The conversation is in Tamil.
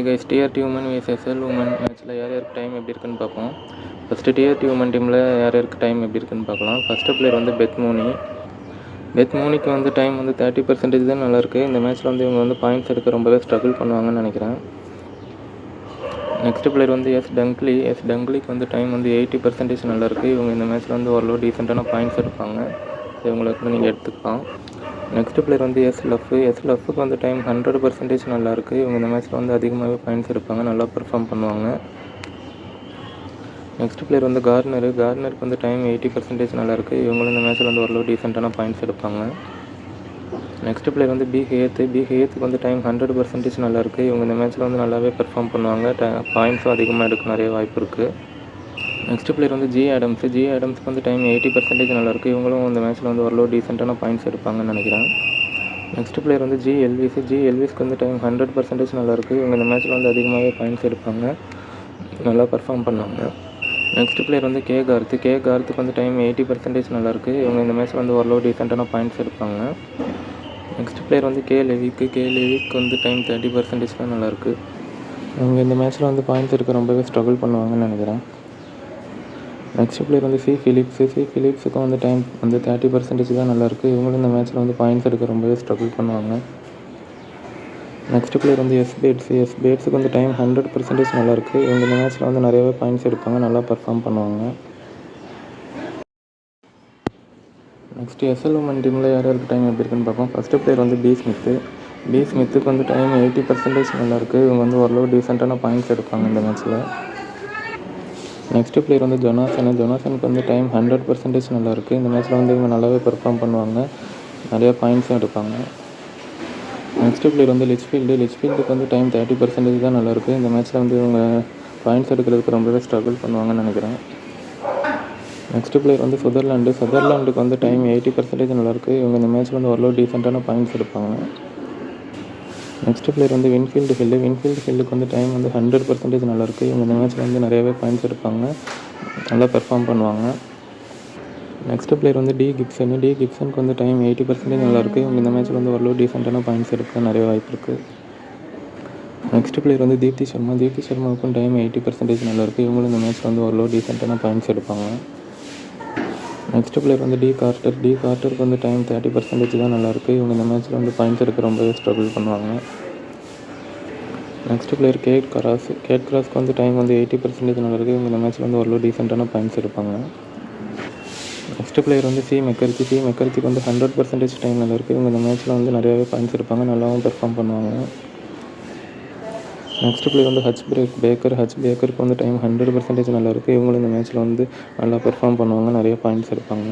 கைஸ் டிஆர்டி உமன் vs எஸ்எல் உமன் மேட்ச்சில் யார் யாருக்கு டைம் எப்படி இருக்குன்னு பார்ப்போம். ஃபஸ்ட்டு டிஆர்டி உமன் டீமில் யார் யாருக்கு டைம் எப்படி இருக்குன்னு பார்க்கலாம். ஃபஸ்ட்டு பிளேயர் வந்து பெத் மூனிக்கு வந்து டைம் வந்து 30% தான் நல்லாயிருக்கு. இந்த மேட்ச்சில் வந்து இவங்க வந்து பாயிண்ட்ஸ் எடுக்க ரொம்பவே ஸ்ட்ரகிள் பண்ணுவாங்கன்னு நினைக்கிறேன். நெக்ஸ்ட் பிளேயர் வந்து டங்க்லிக்கு வந்து டைம் வந்து 80% நல்லாயிருக்கு. இவங்க இந்த மேட்ச்சில் வந்து ஓரளவு டீசெண்டான பாயிண்ட்ஸ் எடுப்பாங்க. இவங்களுக்கு வந்து நீங்கள் எடுத்துக்கலாம். நெக்ஸ்ட் பிளேயர் வந்து எஸ்எல்எஃப்க்கு வந்து டைம் 100% நல்லாயிருக்கு. இவங்க இந்த மேட்ச்சில் வந்து அதிகமாகவே பாயிண்ட்ஸ் எடுப்பாங்க, நல்லா பெர்ஃபார்ம் பண்ணுவாங்க. நெக்ஸ்ட் பிளேயர் வந்து கார்னருக்கு வந்து டைம் 80% நல்லாயிருக்கு. இவங்களும் இந்த மேட்ச்சில் வந்து ஓரளவு டீசெண்டான பாயிண்ட்ஸ் எடுப்பாங்க. நெக்ஸ்ட் பிளேயர் வந்து பிஹேத்துக்கு வந்து டைம் 100% நல்லாயிருக்கு. இவங்க இந்த மேட்ச்சில் வந்து நல்லாவே பெர்ஃபார்ம் பண்ணுவாங்க, பாயிண்ட்ஸும் அதிகமாக எடுக்க நிறைய வாய்ப்பு இருக்குது. நெக்ஸ்ட் பிளேயர் வந்து ஜி ஆடம்ஸ்க்கு வந்து டைம் 80% நல்லாயிருக்கு. இவங்களும் இந்த மேட்ச்சில் வந்து ஓரளவு டீசெண்டான பாயிண்ட்ஸ் எடுப்பாங்கன்னு நினைக்கிறேன். நெக்ஸ்ட் பிளேயர் வந்து ஜிஎல்விஸ்க்கு வந்து டைம் 100% நல்லாயிருக்கு. இவங்க இந்த மேட்ச்சில் வந்து அதிகமாகவே பாயிண்ட்ஸ் எடுப்பாங்க, நல்லா பெர்ஃபார்ம் பண்ணுவாங்க. நெக்ஸ்ட் பிளேயர் வந்து கார்த்துக்கு வந்து டைம் 80% நல்லாயிருக்கு. இவங்க இந்த மேட்ச்சில் வந்து ஓரளவு டீசெண்டான பாயிண்ட்ஸ் எடுப்பாங்க. நெக்ஸ்ட் பிளேயர் வந்து கேலேவிக்கு வந்து டைம் 30% தான் நல்லாயிருக்கு. இவங்க இந்த மேட்ச்சில் வந்து பாயிண்ட்ஸ் எடுக்க ரொம்பவே ஸ்ட்ரகிள் பண்ணுவாங்கன்னு நினைக்கிறேன். நெக்ஸ்ட் பிளேயர் வந்து ஃபிலிப்ஸுக்கும் வந்து டைம் வந்து 30% தான் நல்லாயிருக்கு. இவங்களும் இந்த மேட்ச்சில் வந்து பாயிண்ட்ஸ் எடுக்க ரொம்பவே ஸ்ட்ரகிள் பண்ணுவாங்க. நெக்ஸ்ட் பிளேயர் வந்து எஸ்பேட்ஸுக்கு வந்து டைம் 100% நல்லாயிருக்கு. இவங்க இந்த மேட்ச்சில் வந்து நிறையவே பாயிண்ட்ஸ் எடுப்பாங்க, நல்லா பெர்ஃபார்ம் பண்ணுவாங்க. நெக்ஸ்ட் எஸ்எல் உமன் டீமில் யார் யாருக்கு டைம் எப்படி இருக்குன்னு பார்ப்போம். ஃபஸ்ட்டு பிளேயர் வந்து பி ஸ்மித்துக்கு வந்து டைம் 80% நல்லாயிருக்கு. இவங்க வந்து ஓரளவு டீசெண்டான பாயிண்ட்ஸ் எடுப்பாங்க இந்த மேட்ச்சில். நெக்ஸ்ட் பிளேயர் வந்து ஜொனாசனுக்கு வந்து டைம் 100% நல்லாயிருக்கு. இந்த மேட்ச்சில் வந்து இவங்க நல்லாவே பெர்ஃபார்ம் பண்ணுவாங்க, நிறையா பாயிண்ட்ஸும் எடுப்பாங்க. நெக்ஸ்ட் பிளேயர் வந்து லிச்ஃபீல்டுக்கு வந்து டைம் 30% தான் நல்லாயிருக்கு. இந்த மேட்ச்சில் வந்து இவங்க பாயிண்ட்ஸ் எடுக்கிறதுக்கு ரொம்பவே ஸ்ட்ரகிள் பண்ணுவாங்கன்னு நினைக்கிறேன். நெக்ஸ்ட் பிளேயர் வந்து சதர்லாண்டுக்கு வந்து டைம் 80% நல்லாயிருக்கு. இவங்க இந்த மேட்ச்சில் வந்து ஓரளவு டீசெண்டான பாயிண்ட்ஸ் எடுப்பாங்க. நெக்ஸ்ட் பிளேயர் வந்து வின்ஃபீல்டு ஹில்லுக்கு வந்து டைம் வந்து 100% நல்லாயிருக்கு. இவங்க இந்த மேட்ச்சில் வந்து நிறையவே பாயிண்ட்ஸ் எடுப்பாங்க, நல்லா பெர்ஃபார்ம் பண்ணுவாங்க. நெக்ஸ்ட் பிளேயர் வந்து கிப்சனுக்கு வந்து டைம் 80% நல்லாயிருக்கு. இவங்க இந்த மேட்ச்சில் வந்து ஓரளவு டீசெண்டான பாயிண்ட்ஸ் எடுக்க நிறைய வாய்ப்பு இருக்குது. நெக்ஸ்ட் பிளேயர் வந்து தீப்தி சர்மாவுக்கும் டைம் 80% நல்லாயிருக்கு. இவங்களும் இந்த மேட்ச்சில் வந்து ஓரளவு டீசெண்டான பாயிண்ட்ஸ் எடுப்பாங்க. நெக்ஸ்ட் பிளேயர் வந்து கார்ட்டருக்கு வந்து டைம் 30% தான் நல்லாயிருக்கு. இவங்க இந்த மேட்ச்சில் வந்து பாயிண்ட்ஸ் எடுக்க ரொம்பவே ஸ்ட்ரகிள் பண்ணுவாங்க. நெக்ஸ்ட் பிளேயர் கேட் கிராஸ்க்கு வந்து டைம் வந்து 80% நல்லாயிருக்கு. இவங்க இந்த மேட்ச்சில் வந்து ஓரளவு டீசெண்டான பாயிண்ட்ஸ் எடுப்பாங்க. நெக்ஸ்ட் பிளேயர் வந்து மெக்கர்த்திக்கு வந்து 100% டைம் நல்லாயிருக்கு. இவங்க இந்த மேட்ச்சில் வந்து நிறையாவே பாயிண்ட்ஸ் எடுப்பாங்க, நல்லாவும் பெர்ஃபார்ம் பண்ணுவாங்க. நெக்ஸ்ட் பிளேயர் வந்து பேக்கருக்கு வந்து டைம் 100% நல்லாயிருக்கு. இவங்களும் இந்த மேட்ச்சில் வந்து நல்லா பெர்ஃபார்ம் பண்ணுவாங்க, நிறைய பாயிண்ட்ஸ் எடுப்பாங்க.